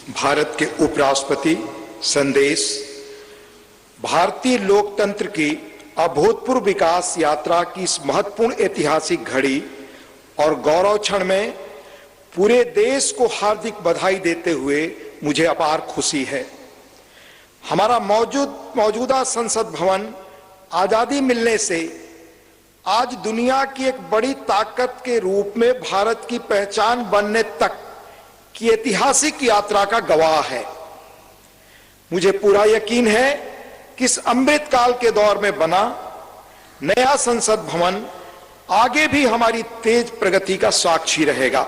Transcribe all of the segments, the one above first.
भारत के उपराष्ट्रपति संदेश भारतीय लोकतंत्र की अभूतपूर्व विकास यात्रा की इस महत्वपूर्ण ऐतिहासिक घड़ी और गौरव क्षण में पूरे देश को हार्दिक बधाई देते हुए मुझे अपार खुशी है। हमारा मौजूदा संसद भवन आजादी मिलने से आज दुनिया की एक बड़ी ताकत के रूप में भारत की पहचान बनने तक की ऐतिहासिक यात्रा का गवाह है। मुझे पूरा यकीन है कि इस अमृत काल के दौर में बना नया संसद भवन आगे भी हमारी तेज प्रगति का साक्षी रहेगा।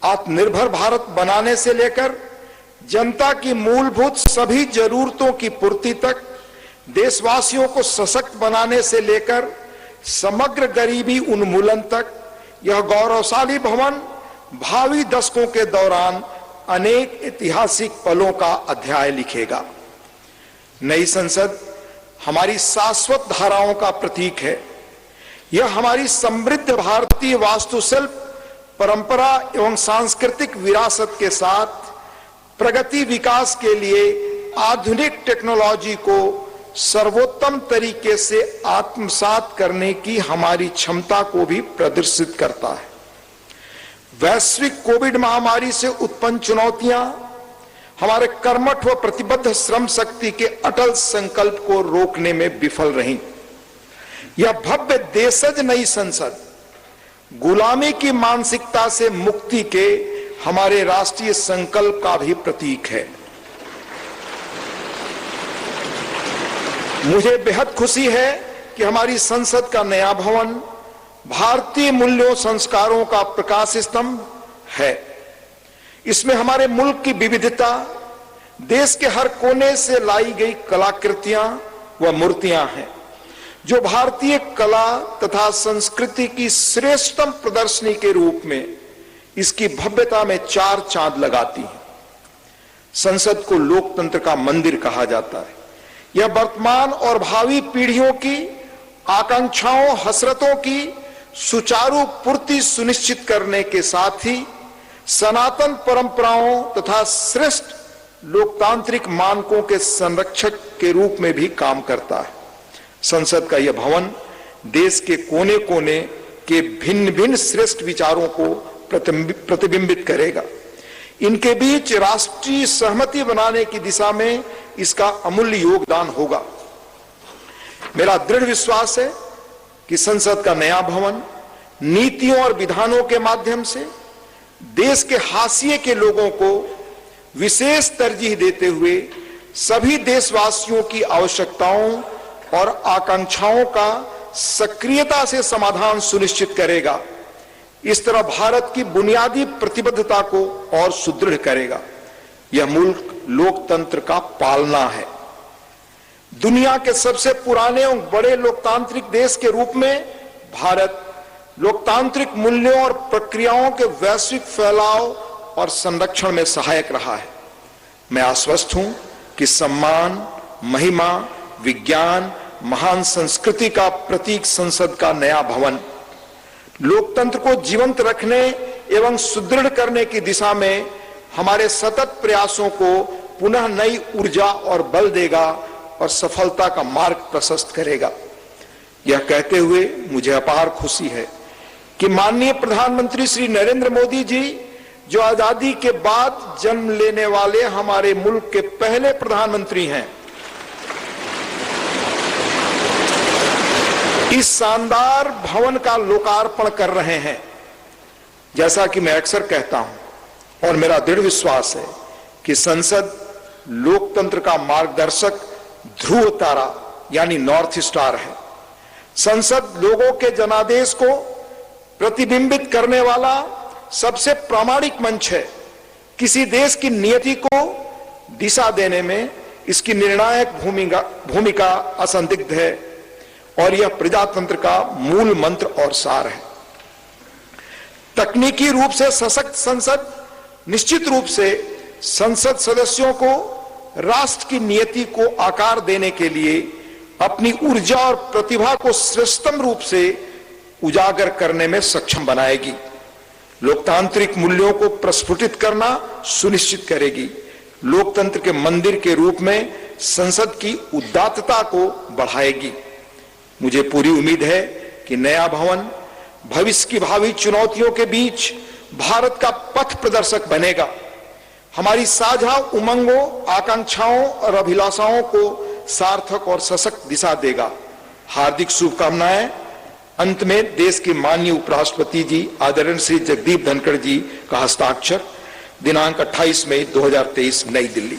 आत्मनिर्भर भारत बनाने से लेकर जनता की मूलभूत सभी जरूरतों की पूर्ति तक, देशवासियों को सशक्त बनाने से लेकर समग्र गरीबी उन्मूलन तक यह गौरवशाली भवन भावी दशकों के दौरान अनेक ऐतिहासिक पलों का अध्याय लिखेगा। नई संसद हमारी शाश्वत धाराओं का प्रतीक है। यह हमारी समृद्ध भारतीय वास्तुशिल्प, परंपरा एवं सांस्कृतिक विरासत के साथ प्रगति विकास के लिए आधुनिक टेक्नोलॉजी को सर्वोत्तम तरीके से आत्मसात करने की हमारी क्षमता को भी प्रदर्शित करता है। वैश्विक कोविड महामारी से उत्पन्न चुनौतियां हमारे कर्मठ व प्रतिबद्ध श्रम शक्ति के अटल संकल्प को रोकने में विफल रहीं। यह भव्य देशज नई संसद गुलामी की मानसिकता से मुक्ति के हमारे राष्ट्रीय संकल्प का भी प्रतीक है। मुझे बेहद खुशी है कि हमारी संसद का नया भवन भारतीय मूल्यों संस्कारों का प्रकाश स्तंभ है। इसमें हमारे मुल्क की विविधता, देश के हर कोने से लाई गई कलाकृतियां व मूर्तियां हैं, जो भारतीय कला तथा संस्कृति की श्रेष्ठतम प्रदर्शनी के रूप में इसकी भव्यता में चार चांद लगाती हैं। संसद को लोकतंत्र का मंदिर कहा जाता है। यह वर्तमान और भावी पीढ़ियों की आकांक्षाओं, हसरतों की सुचारू पूर्ति सुनिश्चित करने के साथ ही सनातन परंपराओं तथा श्रेष्ठ लोकतांत्रिक मानकों के संरक्षक के रूप में भी काम करता है। संसद का यह भवन देश के कोने कोने के भिन्न भिन्न श्रेष्ठ विचारों को प्रतिबिंबित करेगा। इनके बीच राष्ट्रीय सहमति बनाने की दिशा में इसका अमूल्य योगदान होगा। मेरा दृढ़ विश्वास है कि संसद का नया भवन नीतियों और विधानों के माध्यम से देश के हाशिए के लोगों को विशेष तरजीह देते हुए सभी देशवासियों की आवश्यकताओं और आकांक्षाओं का सक्रियता से समाधान सुनिश्चित करेगा। इस तरह भारत की बुनियादी प्रतिबद्धता को और सुदृढ़ करेगा। यह मुल्क लोकतंत्र का पालना है। दुनिया के सबसे पुराने और बड़े लोकतांत्रिक देश के रूप में भारत लोकतांत्रिक मूल्यों और प्रक्रियाओं के वैश्विक फैलाव और संरक्षण में सहायक रहा है। मैं आश्वस्त हूं कि सम्मान, महिमा, विज्ञान, महान संस्कृति का प्रतीक संसद का नया भवन लोकतंत्र को जीवंत रखने एवं सुदृढ़ करने की दिशा में हमारे सतत प्रयासों को पुनः नई ऊर्जा और बल देगा और सफलता का मार्ग प्रशस्त करेगा। यह कहते हुए मुझे अपार खुशी है कि माननीय प्रधानमंत्री श्री नरेंद्र मोदी जी, जो आजादी के बाद जन्म लेने वाले हमारे मुल्क के पहले प्रधानमंत्री हैं, इस शानदार भवन का लोकार्पण कर रहे हैं। जैसा कि मैं अक्सर कहता हूं और मेरा दृढ़ विश्वास है कि संसद लोकतंत्र का मार्गदर्शक ध्रुव तारा यानी नॉर्थ स्टार है। संसद लोगों के जनादेश को प्रतिबिंबित करने वाला सबसे प्रामाणिक मंच है। किसी देश की नियति को दिशा देने में इसकी निर्णायक भूमिका असंदिग्ध है और यह प्रजातंत्र का मूल मंत्र और सार है। तकनीकी रूप से सशक्त संसद निश्चित रूप से संसद सदस्यों को राष्ट्र की नियति को आकार देने के लिए अपनी ऊर्जा और प्रतिभा को श्रेष्ठतम रूप से उजागर करने में सक्षम बनाएगी। लोकतांत्रिक मूल्यों को प्रस्फुटित करना सुनिश्चित करेगी। लोकतंत्र के मंदिर के रूप में संसद की उदात्तता को बढ़ाएगी। मुझे पूरी उम्मीद है कि नया भवन भविष्य की भावी चुनौतियों के बीच भारत का पथ प्रदर्शक बनेगा, हमारी साझा उमंगों, आकांक्षाओं और अभिलाषाओं को सार्थक और सशक्त दिशा देगा। हार्दिक शुभकामनाएं। अंत में देश के माननीय उपराष्ट्रपति जी आदरणीय श्री जगदीप धनखड़ जी का हस्ताक्षर, दिनांक 28 मई 2023 नई दिल्ली।